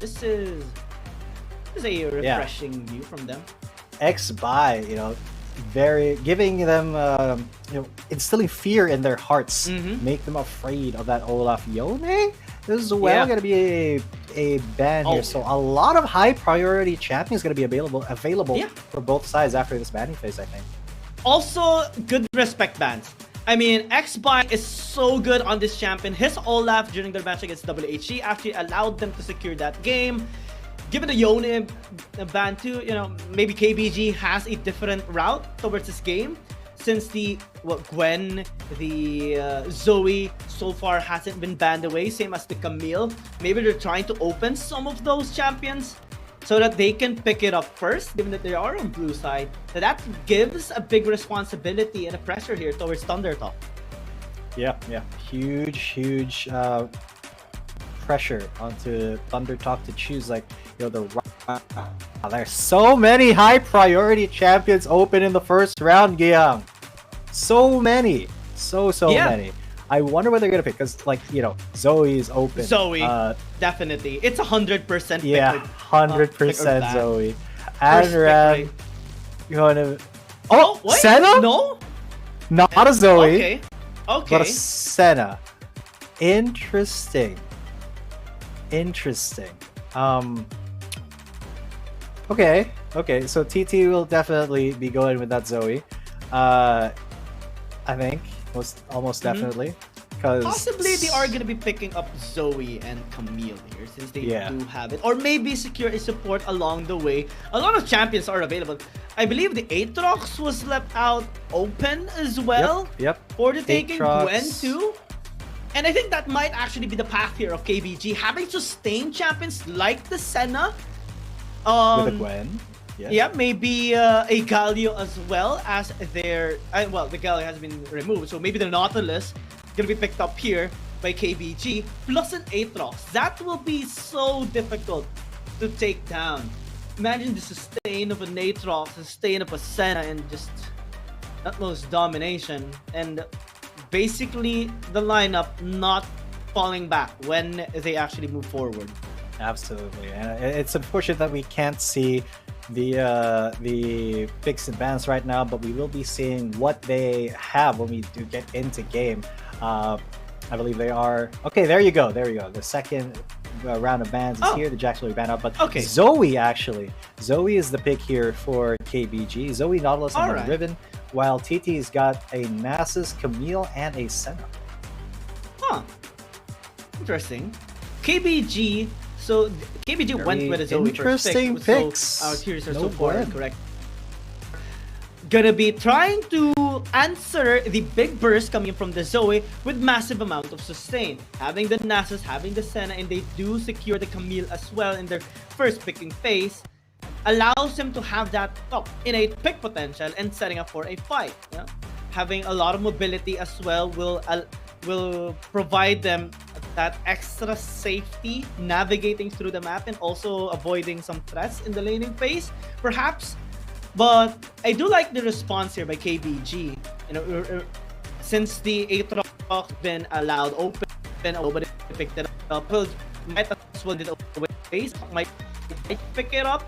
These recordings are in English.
This is a refreshing view from them. XBuy, very giving them, instilling fear in their hearts, make them afraid of that Olaf Yone. This is going to be a ban here, so a lot of high priority champions going to be available for both sides after this banning phase, I think. Also, good respect bans. I mean, XBuy is so good on this champion. His Olaf during their match against WHG actually allowed them to secure that game. Given the Yone ban too, maybe KBG has a different route towards this game, since the Gwen, the Zoe so far hasn't been banned away, same as the Camille. Maybe they're trying to open some of those champions so that they can pick it up first, given that they are on blue side. So that gives a big responsibility and a pressure here towards ThunderTalk. Yeah, huge pressure onto ThunderTalk to choose there's so many high priority champions open in the first round, Giang. So many, so many. I wonder what they're gonna pick, because Zoe's open. Zoe, definitely, it's 100%. Yeah, 100% Zoe. Adran, wait, Senna? No, not a Zoe. Okay. But a Senna. Interesting. Okay. So TT will definitely be going with that Zoe. I think almost definitely, because possibly they are gonna be picking up Zoe and Camille here, since they do have it, or maybe secure a support along the way. A lot of champions are available. I believe the Aatrox was left out open as well. Yep. For the taking. Gwen too. And I think that might actually be the path here of KBG, having sustained champions like the Senna. With a Gwen. Yeah, maybe a Galio as well as their... the Galio has been removed, so maybe the Nautilus gonna be picked up here by KBG, plus an Aatrox. That will be so difficult to take down. Imagine the sustain of an Aatrox, sustain of a Senna, and just utmost domination. And basically the lineup not falling back when they actually move forward. Absolutely, and it's unfortunate that we can't see the picks and bans right now, but we will be seeing what they have when we do get into game. I believe they are okay. There you go. The second round of bans is here. The Jax will be banned out, but Zoe is the pick here for KBG. Zoe, Nautilus, and the Riven, while TT's got a Nasus, Camille, and a Senna. Interesting. KBG. So KBG went with a Zoe interesting first picks. So our tiers are so far correct. Gonna be trying to answer the big burst coming from the Zoe with massive amount of sustain. Having the Nasus, having the Senna, and they do secure the Camille as well in their first picking phase, allows them to have that innate pick potential and setting up for a fight. Having a lot of mobility as well will provide them that extra safety navigating through the map and also avoiding some threats in the laning phase, perhaps. But I do like the response here by KBG. Since the Aatrox been allowed open, nobody picked it up. Might as well did away. Might pick it up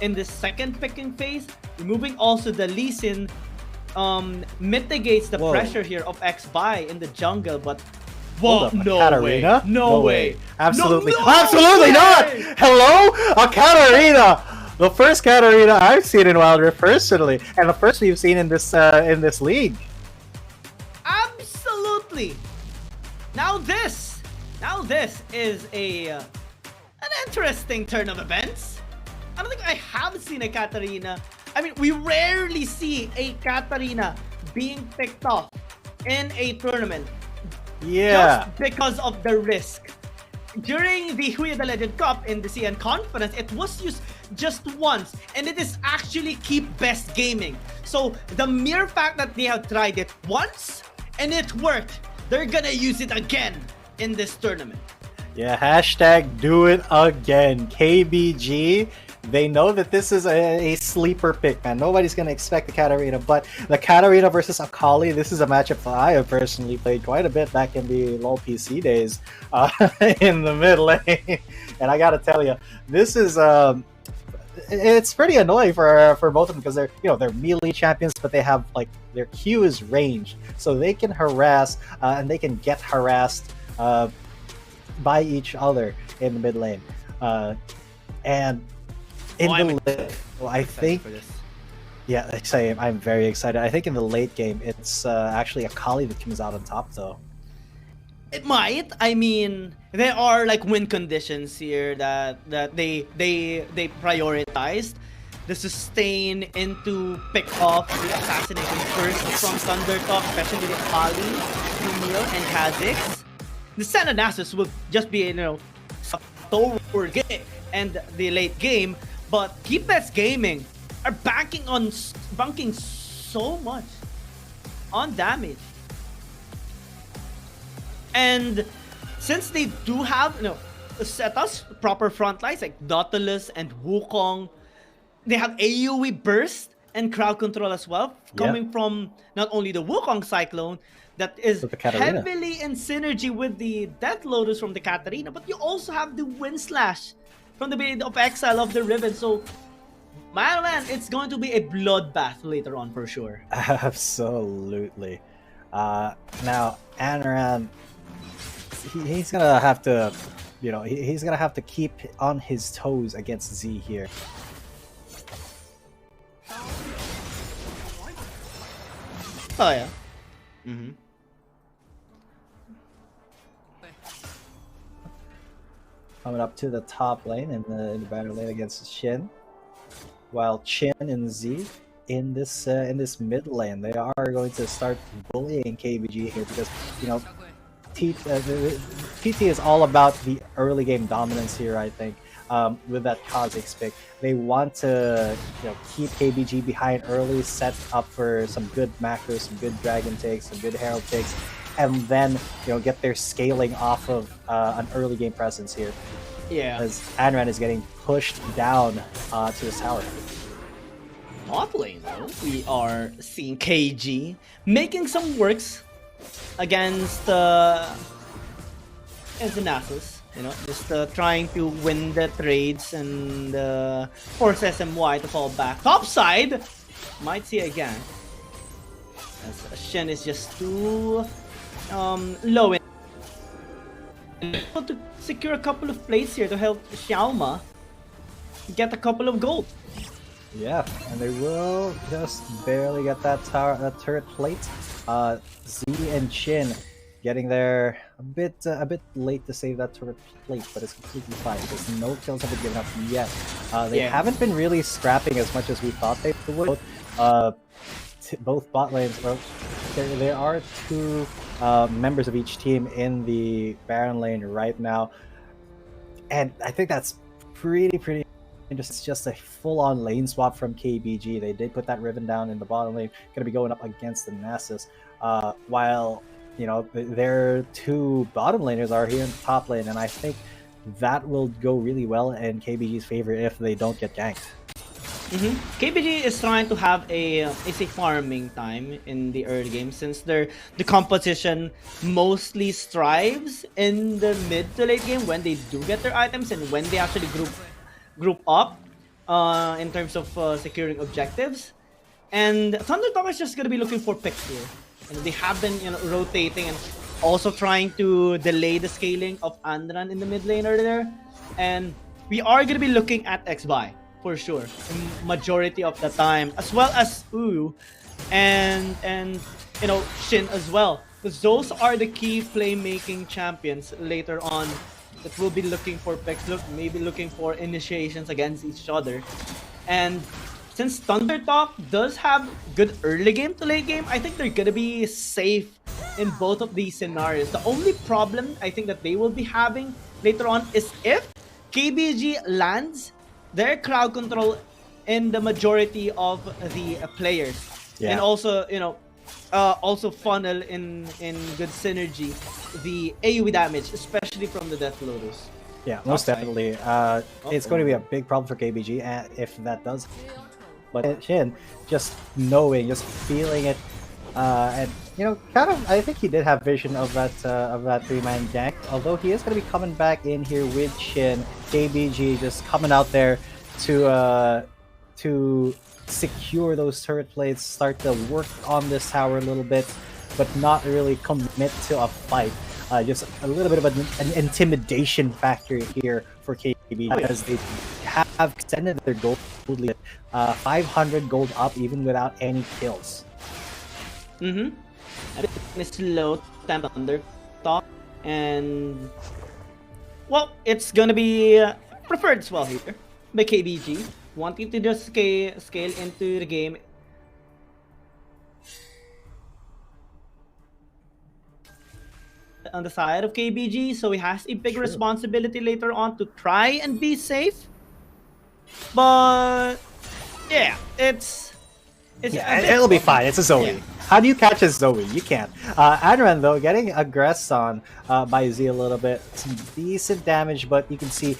in the second picking phase. Removing also the Lee Sin mitigates the pressure here of XBuy in the jungle, but Katarina? No way. Absolutely. No Absolutely way! not! Hello? A Katarina! The first Katarina I've seen in Wild Rift personally, and the first we've seen in this league. Absolutely. Now this is an interesting turn of events. I don't think I have seen a Katarina. I mean, we rarely see a Katarina being picked off in a tournament. Yeah. Just because of the risk. During the Huya the Legend Cup in the CN Conference, it was used just once, and it is actually KeepBest Gaming. So the mere fact that they have tried it once and it worked, they're gonna use it again in this tournament. Yeah, hashtag do it again. KBG, They know that this is a sleeper pick, man. Nobody's going to expect the Katarina, but the Katarina versus Akali, this is a matchup that I have personally played quite a bit back in the LoL PC days in the mid lane. And I got to tell you, this is... it's pretty annoying for both of them because they're melee champions, but they have like their Q is ranged, so they can harass and they can get harassed by each other in the mid lane. And in I think, yeah, I'm very excited. I think in the late game, it's actually Akali that comes out on top, though. It might. I mean, there are like win conditions here that they prioritized. The sustain into pick off the assassination first from ThunderTalk, especially the Akali, Numil, and Kha'Zix. The Senna Nasus will just be, toward game and the late game, but KeepBest Gaming are banking so much on damage. And since they do have, setups, proper front lines like Nautilus and Wukong, they have AoE burst and crowd control as well, coming from not only the Wukong Cyclone that is heavily in synergy with the Death Lotus from the Katarina, but you also have the Wind Slash from the Blade of Exile of the Riven. So, man, it's going to be a bloodbath later on for sure. Absolutely. Now, Anaran, he's gonna have to, he's gonna have to keep on his toes against Z here. Oh yeah. Coming up to the top lane in the battle lane against Shin, while Chin and Z in this mid lane, they are going to start bullying KBG here because TT is all about the early game dominance here. I think with that Kha'Zix pick, they want to keep KBG behind early, set up for some good macros, some good dragon takes, some good herald takes, and then get their scaling off of an early game presence here. Yeah, as Anran is getting pushed down to his tower. Bot lane though, we are seeing KG making some works against Nasus. Just trying to win the trades and force SMY to fall back. Top side, might see again. As Shen is just too low in. To secure a couple of plates here to help Xiaoma get a couple of gold. Yeah, and they will just barely get that turret plate. Z and Chin getting there a bit late to save that turret plate, but it's completely fine because no kills have been given up yet. They haven't been really scrapping as much as we thought they would. Both bot lanes, well, there are two members of each team in the Baron lane right now, and I think that's pretty interesting. It's just a full-on lane swap from KBG. They did put that Riven down in the bottom lane, going to be going up against the Nasus, while their two bottom laners are here in the top lane, and I think that will go really well in KBG's favor if they don't get ganked. KBG is trying to have a farming time in the early game since the composition mostly strives in the mid to late game when they do get their items and when they actually group up in terms of securing objectives. And ThunderTalk is just gonna be looking for picks here. And they have been rotating and also trying to delay the scaling of Andran in the mid lane earlier. And we are gonna be looking at X-Buy for sure, majority of the time, as well as Uyu and Shin as well, because those are the key playmaking champions later on that will be looking for picks, maybe looking for initiations against each other. And since ThunderTalk does have good early game to late game, I think they're gonna be safe in both of these scenarios. The only problem I think that they will be having later on is if KBG lands their crowd control in the majority of the players, and also also funnel in good synergy the AoE damage, especially from the Death Lotus. Yeah, most definitely. It's going to be a big problem for KBG if that does. But Shin, just knowing, just feeling it, and kind of, I think he did have vision of that 3-man gank. Although he is going to be coming back in here with Shin, KBG just coming out there to secure those turret plates, start to work on this tower a little bit, but not really commit to a fight. Just a little bit of an intimidation factor here for KBG because they have extended their gold lead, 500 gold up even without any kills. And it's low time ThunderTalk, and well, it's gonna be preferred as well here by KBG, wanting to just scale into the game. On the side of KBG, so he has a big responsibility later on to try and be safe. But yeah, it'll be fine. It's a Zoe. Yeah. How do you catch a Zoe? You can't. Adran though, getting aggressed on by Z a little bit. Some decent damage, but you can see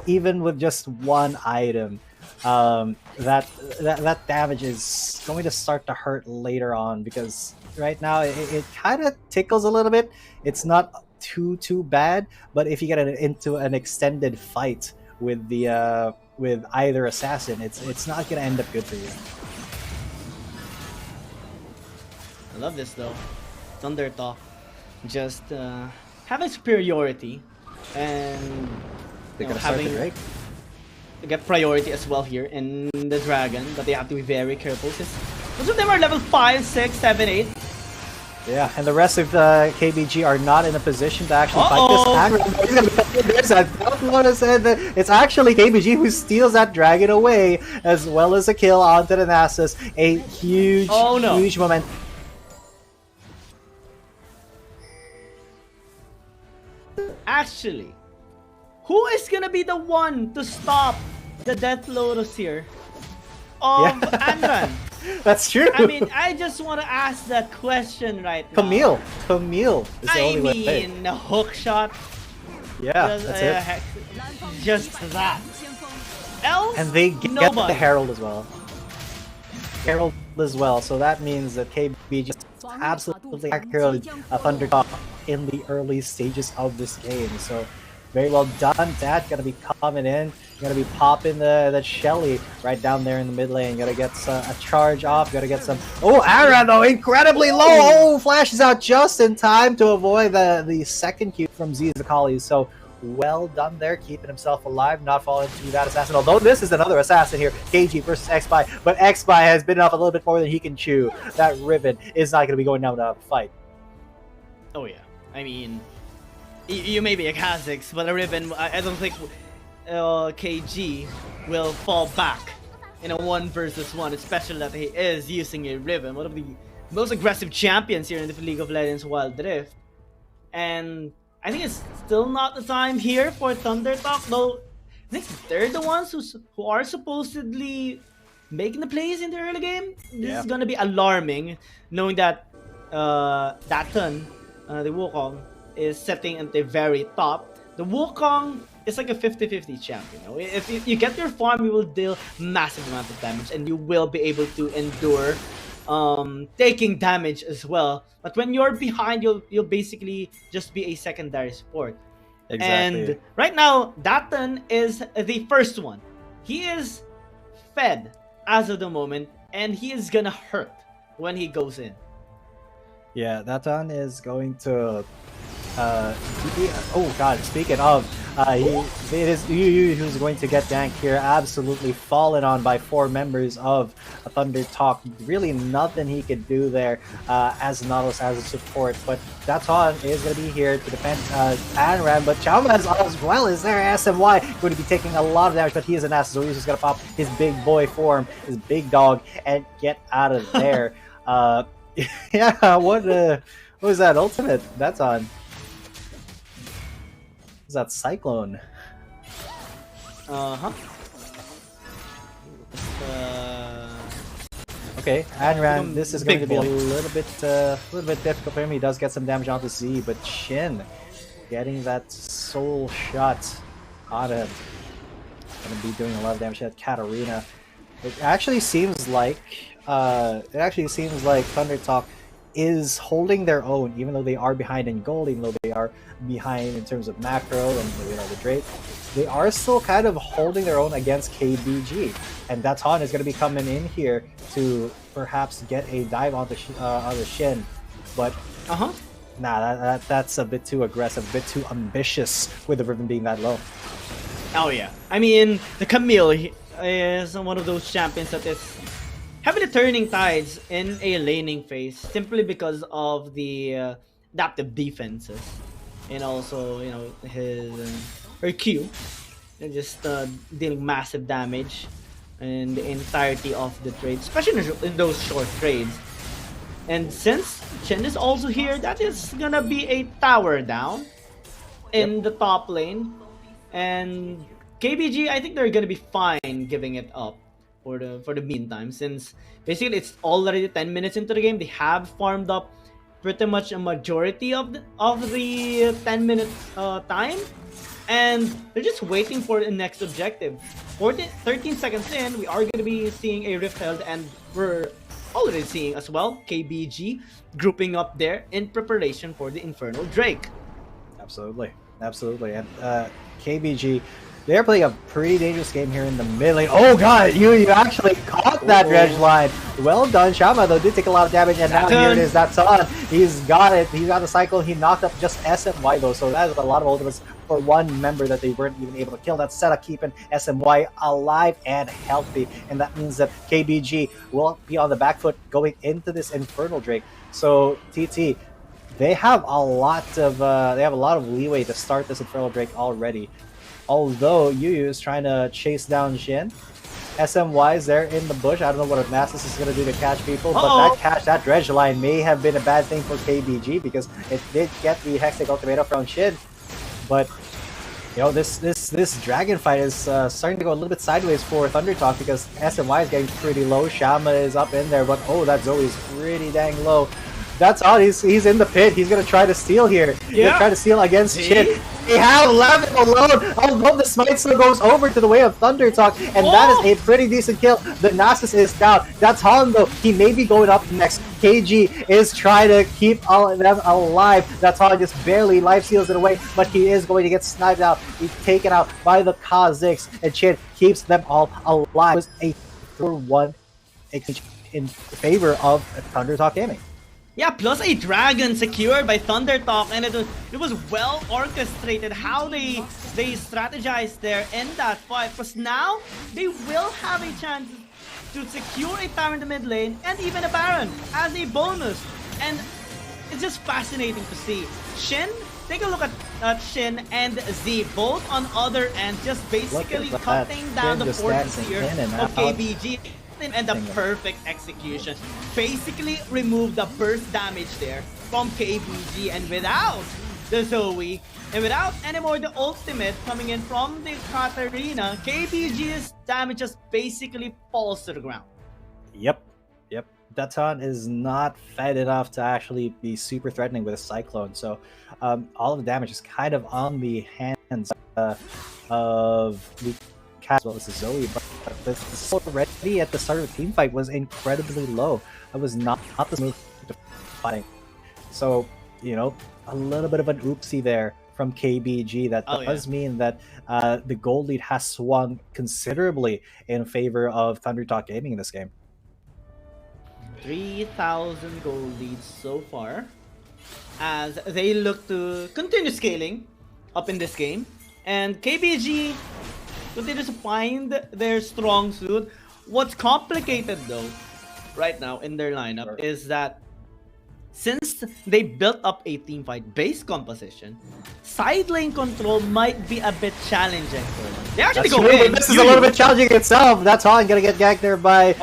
even with just one item, that damage is going to start to hurt later on, because right now it kind of tickles a little bit. It's not too bad, but if you get into an extended fight with the with either assassin, it's not gonna end up good for you. I love this though. ThunderTalk just having superiority and having right? get priority as well here in the dragon, but they have to be very careful because most of them are level 5, 6, 7, 8. Yeah, and the rest of the KBG are not in a position to actually fight this. I don't want to say that it's actually KBG who steals that dragon away, as well as a kill onto the Nasus. A huge, huge moment. Actually, who is gonna be the one to stop the Death Lotus here of Anran? That's true. I mean, I just want to ask that question right now. Camille is the only way. A hook shot. Yeah, that's it. Just that. Else, and they get the Herald as well. So that means that KB just absolutely accurately ThunderTalk in the early stages of this game. So very well done. Dad gonna be coming in. Gonna be popping the Shelly right down there in the mid lane. Gotta get a charge off. Gotta get some. Oh, Ara though, incredibly low. Oh, flashes out just in time to avoid the second Q from Zizakali. So well done there, keeping himself alive, not falling into that assassin. Although this is another assassin here, KG versus XBY, but XBY has bitten off a little bit more than he can chew. That ribbon is not gonna be going down without a fight. Oh yeah, I mean, you may be a Kha'Zix, but a ribbon, I don't think KG will fall back in a 1 versus 1, especially that he is using a ribbon, one of the most aggressive champions here in the League of Legends Wild Rift. And I think it's still not the time here for ThunderTalk, though I think they're the ones who are supposedly making the plays in the early game. This is gonna be alarming, knowing that Datun, the Wukong, is sitting at the very top. The Wukong is like a 50-50 champion. If you get your farm, you will deal massive amount of damage, and you will be able to endure taking damage as well. But when you're behind, you'll basically just be a secondary support. Exactly. And right now, Datun is the first one. He is fed as of the moment, and he is gonna hurt when he goes in. Yeah, Datun is going to oh god, speaking of, it is Yu who's going to get danked here, absolutely fallen on by 4 members of ThunderTalk. Really nothing he could do there as Nautilus as a support, but Datun is going to be here to defend Anran, but Chalmaz as well is there. SMY going to be taking a lot of damage, but he is an ass, so he's just going to pop his big boy form, his big dog, and get out of there. Yeah, what was that ultimate? That's on. Is that Cyclone? Okay, Anran, this is going to be a little bit difficult for him. He does get some damage onto Z, but Shin getting that soul shot on him. Gonna be doing a lot of damage at Katarina. It actually seems like ThunderTalk is holding their own, even though they are behind in gold, even though they are behind in terms of macro and the Drake. They are still kind of holding their own against KBG, and Daton is going to be coming in here to perhaps get a dive on the Shin, but nah, that's a bit too aggressive, a bit too ambitious with the Riven being that low. Oh yeah, I mean the Camille is one of those champions that is heavily turning tides in a laning phase simply because of the adaptive defenses, and also her Q, and just dealing massive damage in the entirety of the trade, especially in those short trades. And since Shen is also here, that is gonna be a tower down in the top lane, and KBG, I think they're gonna be fine giving it up for the meantime, since basically it's already 10 minutes into the game. They have farmed up pretty much a majority of the 10-minute time, and they're just waiting for the next objective. 13 seconds in, we are going to be seeing a Rift held, and we're already seeing as well KBG grouping up there in preparation for the Infernal Drake. Absolutely, and KBG, they're playing a pretty dangerous game here in the mid lane. Oh god, you actually caught that dredge line. Well done. Shama though did take a lot of damage, and now here it is. That's on. He's got it. He's got the cycle. He knocked up just SMY though, so that is a lot of ultimates for one member that they weren't even able to kill. That setup keeping SMY alive and healthy, and that means that KBG will be on the back foot going into this Infernal Drake. So TT, they have a lot of leeway to start this Infernal Drake already. Although Yuyu is trying to chase down Shin, SMY is there in the bush. I don't know what Nasus is going to do to catch people, but that dredge line may have been a bad thing for KBG because it did get the Hextech Ultimatum from Shin. But this dragon fight is starting to go a little bit sideways for ThunderTalk because SMY is getting pretty low. Shama is up in there, but that Zoe is pretty dang low. That's all. He's in the pit. He's gonna try to steal here. He's gonna try to steal against Shin. They have 11 alone. Although the smite still goes over to the way of ThunderTalk, and that is a pretty decent kill. The Nasus is down. That's Hondo. He may be going up next. KG is trying to keep all of them alive. That's all. Just barely life steals it away, but he is going to get sniped out. He's taken out by the Kha'Zix, and Shin keeps them all alive. It was a 4-1 exchange in favor of ThunderTalk Gaming. Yeah, plus a dragon secured by ThunderTalk, and it was well orchestrated how they strategized there in that fight. Because now they will have a chance to secure a tower in the mid lane and even a Baron as a bonus. And it's just fascinating to see. Shin, take a look at Shin and Z, both on other ends, just basically cutting down the forces here of KBG. And the perfect execution basically removed the burst damage there from KBG, and without the Zoe and without anymore the ultimate coming in from the Katarina, KBG's damage just basically falls to the ground. Yep. Daton is not fed enough to actually be super threatening with a Cyclone, so all of the damage is kind of on the hands of the as well as the Zoe, but the already at the start of the team fight was incredibly low. It was not the smooth fighting. So, a little bit of an oopsie there from KBG. That does mean that the gold lead has swung considerably in favor of ThunderTalk Gaming in this game. 3,000 gold leads so far as they look to continue scaling up in this game, and KBG continue to find their strong suit. What's complicated though right now in their lineup is that since they built up a teamfight based composition, side lane control might be a bit challenging for them. They actually go in. This is a little bit challenging itself. That's all. I'm gonna get ganked there by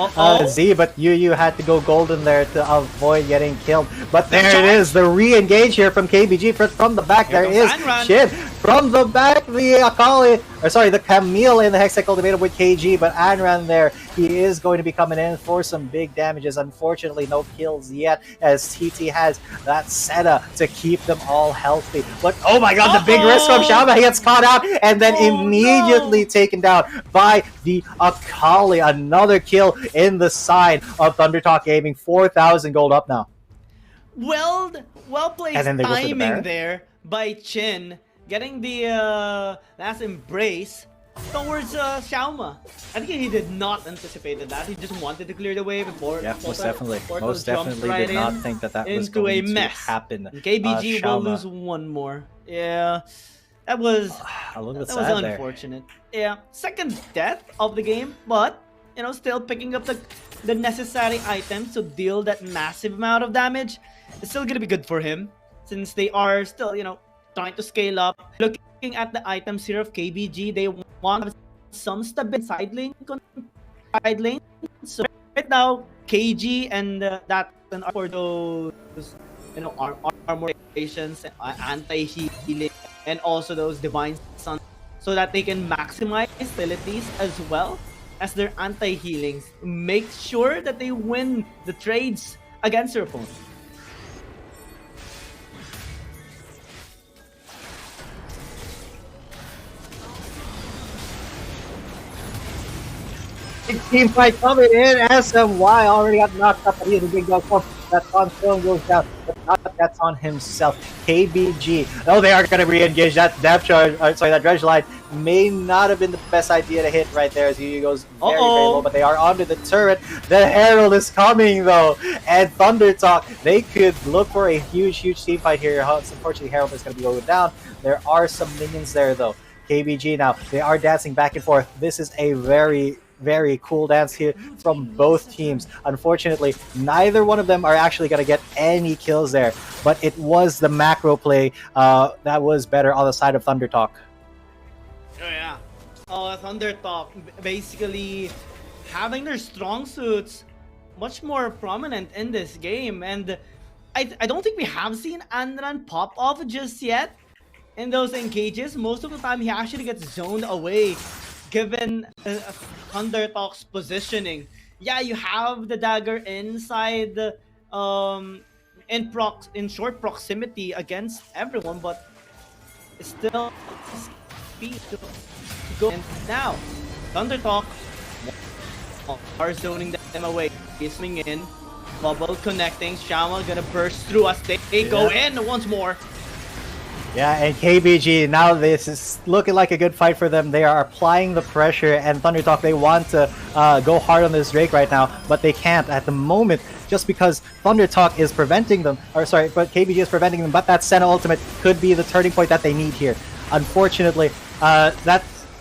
Z, but you had to go golden there to avoid getting killed. But there it is, the re-engage here from KBG from the back. There is Shin from the back. The Akali, the Camille in the Hextech Ultimatum with KG, but Anran there He is going to be coming in for some big damages. Unfortunately, no kills yet, as TT has that Senna to keep them all healthy. But oh my god, the big risk from Xiaoma. He gets caught out and then immediately taken down by the Akali. Another kill in the side of ThunderTalk Gaming. 4,000 gold up now. Well placed timing there by Chin, getting the last embrace towards Xiaoma. I think he did not anticipate that. He just wanted to clear the way before. Yeah, most definitely right did not think that was into going a mess. to happen. KBG will lose one more. Yeah, that was unfortunate. There. Yeah, second death of the game, but you know, still picking up the necessary items to deal that massive amount of damage. It's still gonna be good for him, since they are still, you know, trying to scale up. Looking at the items here of KBG, they want some stability side lane. So right now, KG and that for those, you know, armor stations, anti-healing, and also those divine suns, so that they can maximize abilities as well as their anti-healings. Make sure that they win the trades against their opponent. Team fight coming in. SMY already got knocked up, but he's a big dog for that's on film goes down, but not that's on himself. KBG. Oh, they are going to re-engage that depth charge. That dredge line may not have been the best idea to hit right there, as he goes very low, but they are onto the turret. The Herald is coming though, and ThunderTalk, they could look for a huge team fight here. Unfortunately, Herald is going to be going down. There are some minions there though. KBG now, they are dancing back and forth. This is a very cool dance here from both teams. Unfortunately, neither one of them are actually going to get any kills there, but it was the macro play that was better on the side of ThunderTalk. Oh yeah, ThunderTalk basically having their strong suits much more prominent in this game, and I don't think we have seen Anran pop off just yet in those engages. Most of the time he actually gets zoned away given ThunderTalk's positioning. Yeah, you have the dagger inside in short proximity against everyone, but it's still speed to go. And now ThunderTalk are zoning them away. He's swinging in, bubble connecting. Xiaoma gonna burst through as they go in once more. Yeah, and KBG, now this is looking like a good fight for them. They are applying the pressure, and ThunderTalk, they want to go hard on this Drake right now, but they can't at the moment, just because ThunderTalk is preventing them, but KBG is preventing them, but that Senna ultimate could be the turning point that they need here. Unfortunately,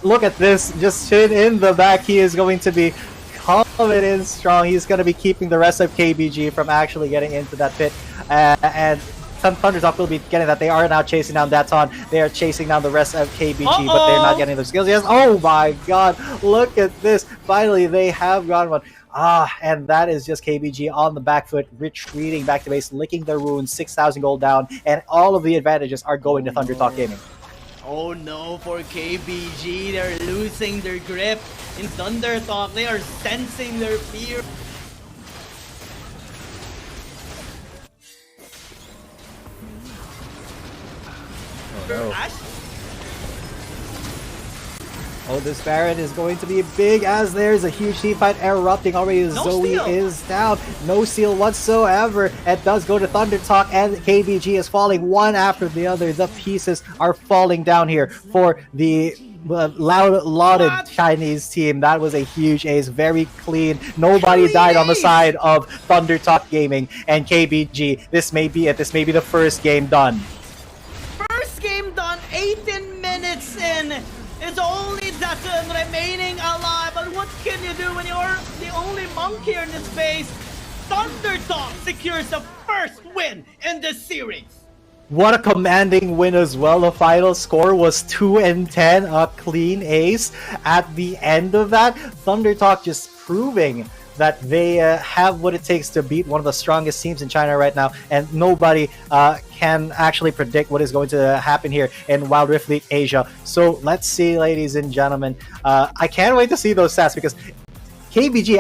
look at this, just in the back, he is going to be coming in strong. He's going to be keeping the rest of KBG from actually getting into that pit, and ThunderTalk will be getting that. They are now chasing down Daton. They are chasing down the rest of KBG, but they're not getting their skills. Yes. Oh my god. Look at this. Finally, they have gotten one. And that is just KBG on the back foot, retreating back to base, licking their wounds, 6,000 gold down, and all of the advantages are going to ThunderTalk Gaming. Oh no, for KBG. They're losing their grip in ThunderTalk. They are sensing their fear. No. Oh, this Baron is going to be big, as there's a huge team fight erupting already. Zoe is down. No steal whatsoever. It does go to ThunderTalk, and KBG is falling one after the other. The pieces are falling down here for the lauded Chinese team. That was a huge ace, very clean. Nobody died on the side of ThunderTalk Gaming and KBG. This may be it. This may be the first game done. Game done, 18 minutes in. It's only Dutton remaining alive, but what can you do when you're the only monk here in this phase? ThunderTalk secures the first win in this series. What a commanding win as well. The final score was 2-10, a clean ace. At the end of that, ThunderTalk just proving that they have what it takes to beat one of the strongest teams in China right now, and nobody can actually predict what is going to happen here in Wild Rift League Asia. So let's see, ladies and gentlemen. I can't wait to see those stats, because KBG